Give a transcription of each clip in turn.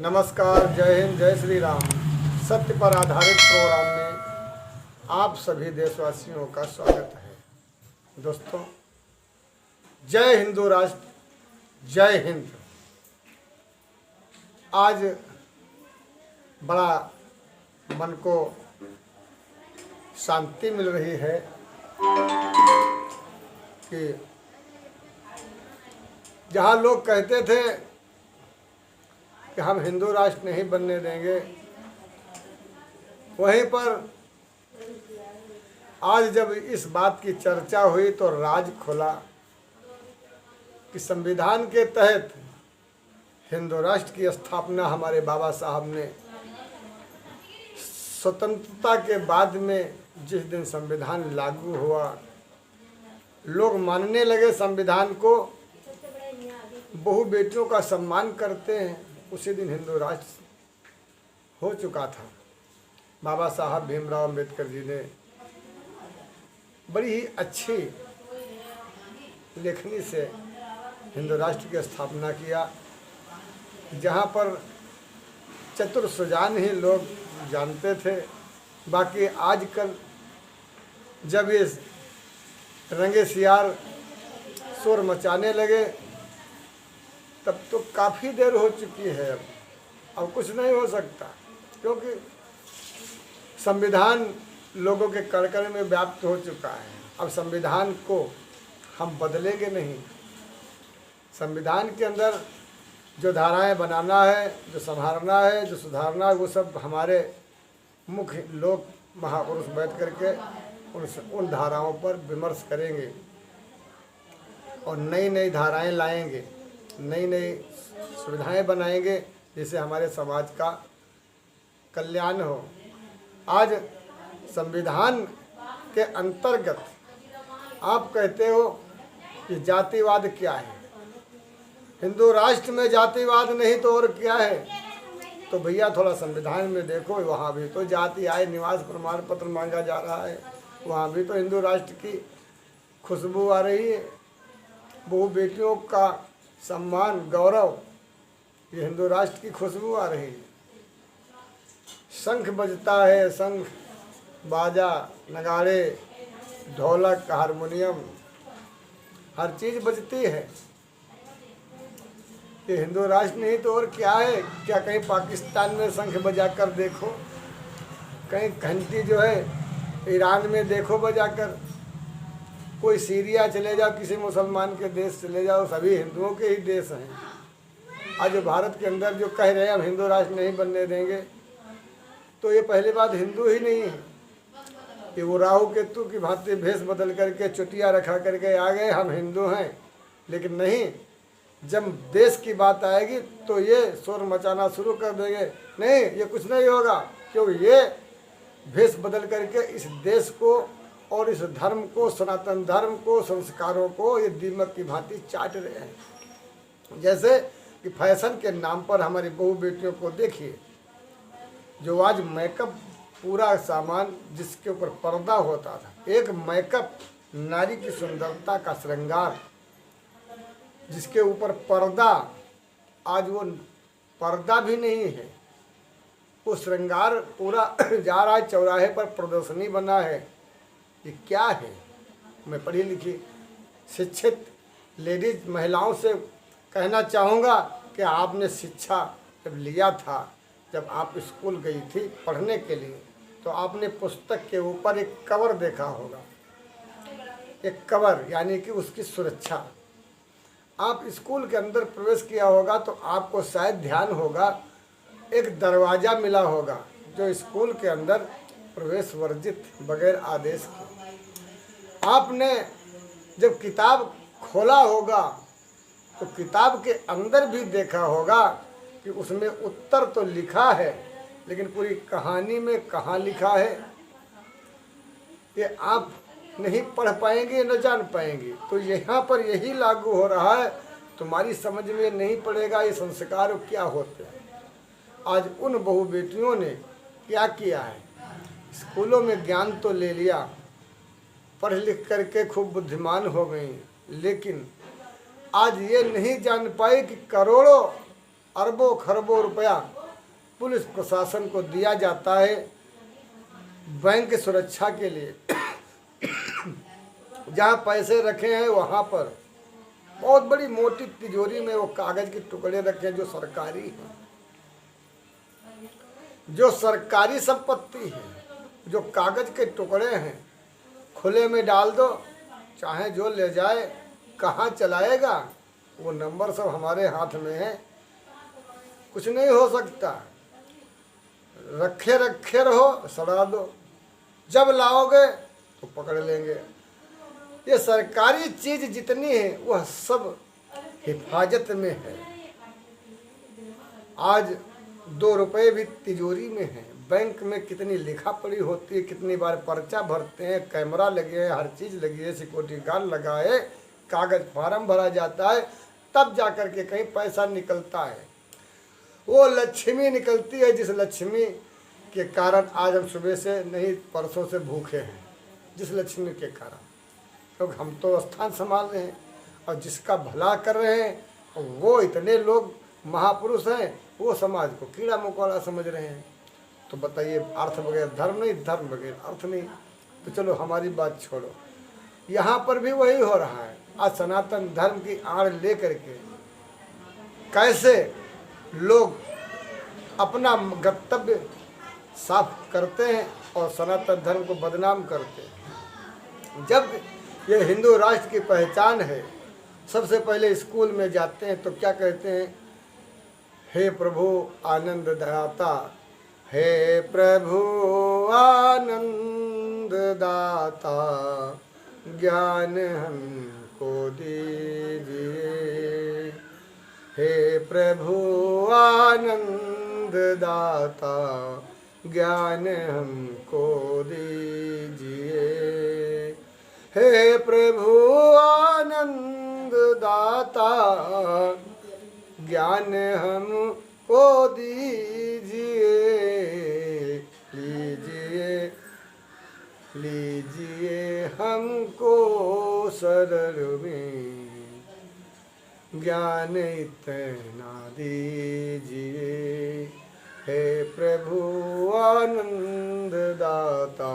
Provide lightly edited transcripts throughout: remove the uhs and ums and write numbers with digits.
नमस्कार, जय हिंद, जय श्री राम। सत्य पर आधारित प्रोग्राम में आप सभी देशवासियों का स्वागत है। दोस्तों, जय हिंदू राष्ट्र, जय हिंद। आज बड़ा मन को शांति मिल रही है कि जहाँ लोग कहते थे कि हम हिंदू राष्ट्र नहीं बनने देंगे, वहीं पर आज जब इस बात की चर्चा हुई तो राज खुला कि संविधान के तहत हिंदू राष्ट्र की स्थापना हमारे बाबा साहब ने स्वतंत्रता के बाद में जिस दिन संविधान लागू हुआ, लोग मानने लगे संविधान को, बहु बेटियों का सम्मान करते हैं। उसी दिन हिंदू राष्ट्र हो चुका था। बाबा साहब भीमराव अम्बेडकर जी ने बड़ी ही अच्छी लेखनी से हिंदू राष्ट्र की स्थापना किया, जहाँ पर चतुर सुजान ही लोग जानते थे। बाकी आजकल जब ये रंगे सियार शोर मचाने लगे तब तो काफ़ी देर हो चुकी है। अब कुछ नहीं हो सकता, क्योंकि संविधान लोगों के कण-कण में व्याप्त हो चुका है। अब संविधान को हम बदलेंगे नहीं। संविधान के अंदर जो धाराएं बनाना है, जो संभालना है, जो सुधारना है, वो सब हमारे मुख्य लोग महापुरुष बैठ करके उन धाराओं पर विमर्श करेंगे और नई नई धाराएं लाएंगे, नई नई सुविधाएं बनाएंगे, जिससे हमारे समाज का कल्याण हो। आज संविधान के अंतर्गत आप कहते हो कि जातिवाद क्या है। हिंदू राष्ट्र में जातिवाद नहीं तो और क्या है? तो भैया थोड़ा संविधान में देखो, वहाँ भी तो जाति आय निवास प्रमाण पत्र मांगा जा रहा है, वहाँ भी तो हिंदू राष्ट्र की खुशबू आ रही है। बहु बेटियों का सम्मान, गौरव, ये हिंदू राष्ट्र की खुशबू आ रही है। शंख बजता है, शंख, बाजा, नगाड़े, ढोलक, हारमोनियम, हर चीज़ बजती है। ये हिंदू राष्ट्र नहीं तो और क्या है? क्या कहीं पाकिस्तान में शंख बजा कर देखो, कहीं घंटी जो है ईरान में देखो बजाकर, कोई सीरिया चले जाओ, किसी मुसलमान के देश चले जाओ, सभी हिंदुओं के ही देश हैं। आज जो भारत के अंदर जो कह रहे हैं हम हिंदू राष्ट्र नहीं बनने देंगे, तो ये पहली बात हिंदू ही नहीं है। कि वो राहु केतु की भांति भेष बदल करके चुटिया रखा करके आ गए हम हिंदू हैं, लेकिन नहीं, जब देश की बात आएगी तो ये शोर मचाना शुरू कर देंगे। नहीं, ये कुछ नहीं होगा, क्योंकि ये भेष बदल करके इस देश को और इस धर्म को, सनातन धर्म को, संस्कारों को ये दीमक की भांति चाट रहे हैं। जैसे कि फैशन के नाम पर हमारी बहु बेटियों को देखिए, जो आज मेकअप पूरा सामान जिसके ऊपर पर्दा होता था, एक मेकअप नारी की सुंदरता का श्रृंगार, जिसके ऊपर पर्दा, आज वो पर्दा भी नहीं है, वो श्रृंगार पूरा जा रहा है, चौराहे पर प्रदर्शनी बना है। ये क्या है? मैं पढ़ी लिखी शिक्षित लेडीज महिलाओं से कहना चाहूँगा कि आपने शिक्षा जब लिया था, जब आप स्कूल गई थी पढ़ने के लिए, तो आपने पुस्तक के ऊपर एक कवर देखा होगा। एक कवर यानी कि उसकी सुरक्षा। आप स्कूल के अंदर प्रवेश किया होगा तो आपको शायद ध्यान होगा, एक दरवाज़ा मिला होगा जो स्कूल के अंदर प्रवेश वर्जित, बगैर आदेश के। आपने जब किताब खोला होगा तो किताब के अंदर भी देखा होगा कि उसमें उत्तर तो लिखा है, लेकिन पूरी कहानी में कहाँ लिखा है ये आप नहीं पढ़ पाएंगे, न जान पाएंगे। तो यहाँ पर यही लागू हो रहा है, तुम्हारी समझ में नहीं पड़ेगा ये संस्कार क्या होते हैं। आज उन बहु बेटियों ने क्या किया है, स्कूलों में ज्ञान तो ले लिया, पढ़ लिख करके खूब बुद्धिमान हो गई, लेकिन आज ये नहीं जान पाए कि करोड़ों अरबों खरबों रुपया पुलिस प्रशासन को दिया जाता है बैंक की सुरक्षा के लिए। जहाँ पैसे रखे हैं वहाँ पर बहुत बड़ी मोटी तिजोरी में वो कागज के टुकड़े रखे हैं जो सरकारी हैं, जो सरकारी संपत्ति है, जो कागज के टुकड़े हैं, खुले में डाल दो, चाहे जो ले जाए, कहाँ चलाएगा, वो नंबर सब हमारे हाथ में है, कुछ नहीं हो सकता। रखे रखे रहो, सड़ा दो, जब लाओगे तो पकड़ लेंगे। ये सरकारी चीज जितनी है वह सब हिफाजत में है। आज 2 रुपये भी तिजोरी में है। बैंक में कितनी लिखा पड़ी होती है, कितनी बार पर्चा भरते हैं, कैमरा लगे हैं, हर चीज़ लगी है, सिक्योरिटी गार्ड लगा है, कागज फार्म भरा जाता है, तब जा कर के कहीं पैसा निकलता है। वो लक्ष्मी निकलती है जिस लक्ष्मी के कारण आज हम सुबह से नहीं परसों से भूखे हैं, जिस लक्ष्मी के कारण। क्योंकि हम तो स्थान संभाल रहे हैं और जिसका भला कर रहे हैं वो इतने लोग महापुरुष हैं, वो समाज को कीड़ा मकोड़ा समझ रहे हैं। तो बताइए, अर्थ बगैर धर्म नहीं, धर्म बगैर अर्थ नहीं। तो चलो हमारी बात छोड़ो, यहाँ पर भी वही हो रहा है। आज सनातन धर्म की आड़ ले करके कैसे लोग अपना गंतव्य साफ करते हैं और सनातन धर्म को बदनाम करते हैं। जब ये हिंदू राष्ट्र की पहचान है, सबसे पहले स्कूल में जाते हैं तो क्या कहते हैं, हे प्रभु आनंद दाता, हे प्रभु आनंद दाता, ज्ञान हमको दीजिए। हे प्रभु आनंद दाता, ज्ञान हमको दीजिए। हे प्रभु आनंद दाता, ज्ञान हमको दीजिए। लीजिए लीजिए हमको शरण में, ज्ञान इतना दीजिए। हे प्रभु आनंद दाता,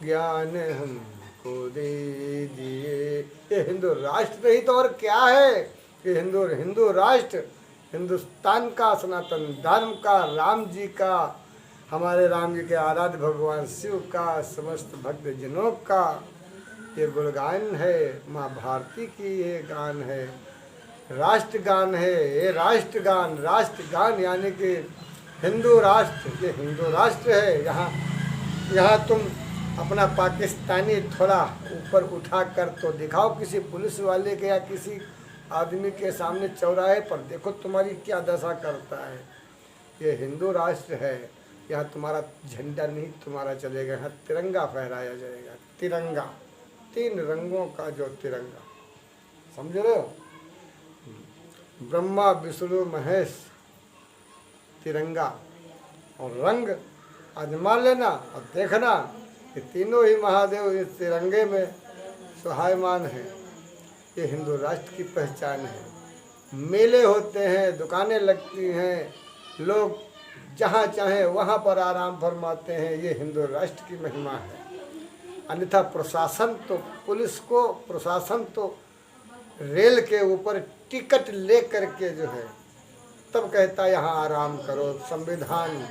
ज्ञान हमको दीजिए। ये हिंदू राष्ट्र नहीं तो और क्या है। ये हिंदू राष्ट्र हिंदुस्तान का, सनातन धर्म का, राम जी का, हमारे राम जी के आराध्य भगवान शिव का, समस्त भक्त जनों का ये गुणगान है। माँ भारती की ये गान है, राष्ट्रगान है। ये राष्ट्रगान यानी कि हिंदू राष्ट्र, ये हिंदू राष्ट्र है। यहाँ तुम अपना पाकिस्तानी थोड़ा ऊपर उठा कर तो दिखाओ किसी पुलिस वाले के या किसी आदमी के सामने चौराहे पर, देखो तुम्हारी क्या दशा करता है। ये हिंदू राष्ट्र है, यहाँ तुम्हारा झंडा नहीं तुम्हारा चलेगा, यहाँ तिरंगा फहराया जाएगा। तिरंगा, 3 रंगों का जो तिरंगा, समझ रहे हो, ब्रह्मा विष्णु महेश तिरंगा। और रंग आजमा लेना और देखना, ये तीनों ही महादेव इस तिरंगे में सुहायमान हैं। ये हिंदू राष्ट्र की पहचान है। मेले होते हैं, दुकानें लगती हैं, लोग जहाँ चाहें वहाँ पर आराम फरमाते हैं। ये हिंदू राष्ट्र की महिमा है। अन्यथा प्रशासन तो, पुलिस को प्रशासन तो रेल के ऊपर टिकट ले करके जो है तब कहता है यहाँ आराम करो, संविधान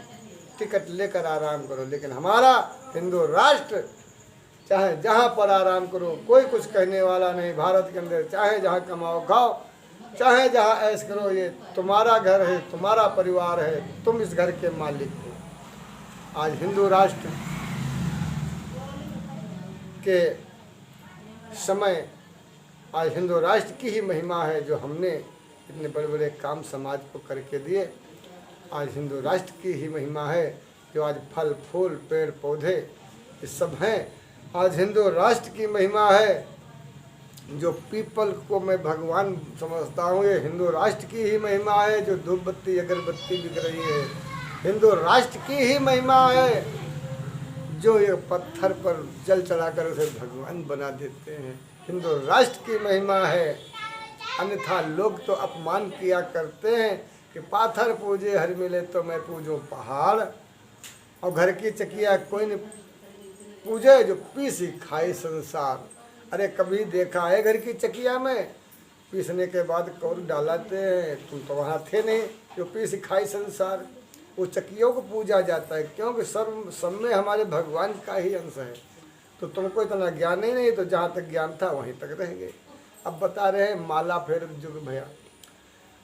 टिकट लेकर आराम करो। लेकिन हमारा हिंदू राष्ट्र चाहे जहाँ पर आराम करो, कोई कुछ कहने वाला नहीं। भारत के अंदर चाहे जहाँ कमाओ खाओ, चाहे जहाँ ऐश करो, ये तुम्हारा घर है, तुम्हारा परिवार है, तुम इस घर के मालिक हो। आज हिंदू राष्ट्र के समय आज हिंदू राष्ट्र की ही महिमा है जो हमने इतने बड़े बड़े काम समाज को करके दिए। आज हिंदू राष्ट्र की ही महिमा है जो आज फल फूल पेड़ पौधे ये सब हैं। आज हिंदू राष्ट्र की महिमा है जो पीपल को मैं भगवान समझता हूँ। ये हिंदू राष्ट्र की ही महिमा है जो धूप बत्ती अगरबत्ती बिक रही है। हिंदू राष्ट्र की ही महिमा है जो ये पत्थर पर जल चढ़ाकर उसे भगवान बना देते हैं। हिंदू राष्ट्र की महिमा है। अन्यथा लोग तो अपमान किया करते हैं कि पाथर पूजे हर मिले तो मैं पूजूं पहाड़, और घर की चकिया कोई नहीं पूजे जो पीसी खाई संसार। अरे कभी देखा है घर की चकिया में पीसने के बाद कौर डालाते हैं? तुम तो वहाँ थे नहीं। जो पीसी खाई संसार, वो चकियों को पूजा जाता है, क्योंकि सब में हमारे भगवान का ही अंश है। तो तुमको इतना ज्ञान ही नहीं, तो जहाँ तक ज्ञान था वहीं तक रहेंगे। अब बता रहे हैं माला फेर जुग भैया।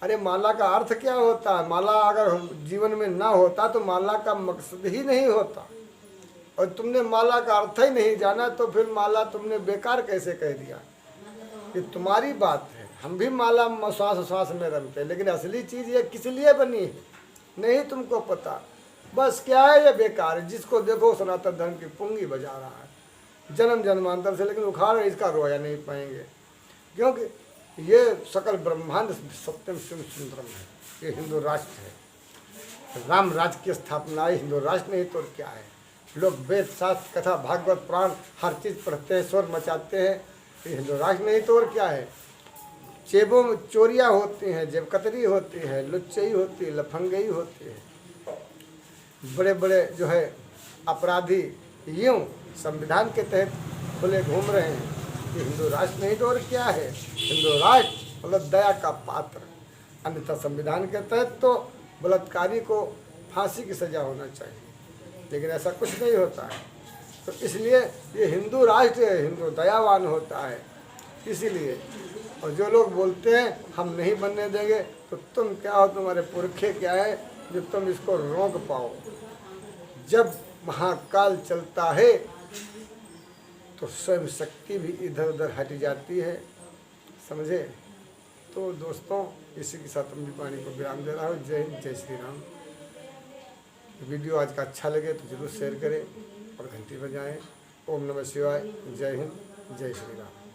अरे माला का अर्थ क्या होता है? माला अगर हम जीवन में ना होता तो माला का मकसद ही नहीं होता, और तुमने माला का अर्थ ही नहीं जाना तो फिर माला तुमने बेकार कैसे कह दिया? ये तुम्हारी बात है। हम भी माला श्वास श्वास में रमते, लेकिन असली चीज़ ये किस लिए बनी है नहीं तुमको पता। बस क्या है ये बेकार है। जिसको देखो सनातन धर्म की पुंगी बजा रहा है जन्म जन्मांतर से, लेकिन उखाड़ इसका रोया नहीं पाएंगे, क्योंकि ये सकल ब्रह्मांड सत्यम शिव सुंदरम है। ये हिंदू राष्ट्र है, राम राज्य की स्थापना है। हिंदू राष्ट्र नहीं तो क्या है? लोग वेद शास्त्र कथा भागवत पुराण हर चीज़ पढ़ते हैं, शोर मचाते हैं। ये हिंदू राष्ट्र नहीं तो और क्या है? जेबों में चोरियाँ होती हैं, जेब कतरी होती है, लुच्चई होती है, लफंगई होती है। बड़े बड़े जो है अपराधी यूँ संविधान के तहत खुले घूम रहे हैं। ये हिंदू राष्ट्र नहीं तो और क्या है? हिंदू राष्ट्र मतलब दया का पात्र। अन्यथा संविधान के तहत तो बलात्कारी को फांसी की सज़ा होना चाहिए, लेकिन ऐसा कुछ नहीं होता है। तो इसलिए ये हिंदू राष्ट्र है, हिंदू दयावान होता है। इसीलिए और जो लोग बोलते हैं हम नहीं बनने देंगे, तो तुम क्या हो, तुम्हारे पुरखे क्या है जो तुम इसको रोक पाओ? जब महाकाल चलता है तो स्वयं शक्ति भी इधर उधर हट जाती है, समझे? तो दोस्तों इसी के साथ अपनी वाणी को विराम दे रहा हूँ। जय हिंद, जय श्री राम। वीडियो आज का अच्छा लगे तो जरूर शेयर करें और घंटी बजाएं। ओम नमः शिवाय। जय हिंद, जय श्री राम।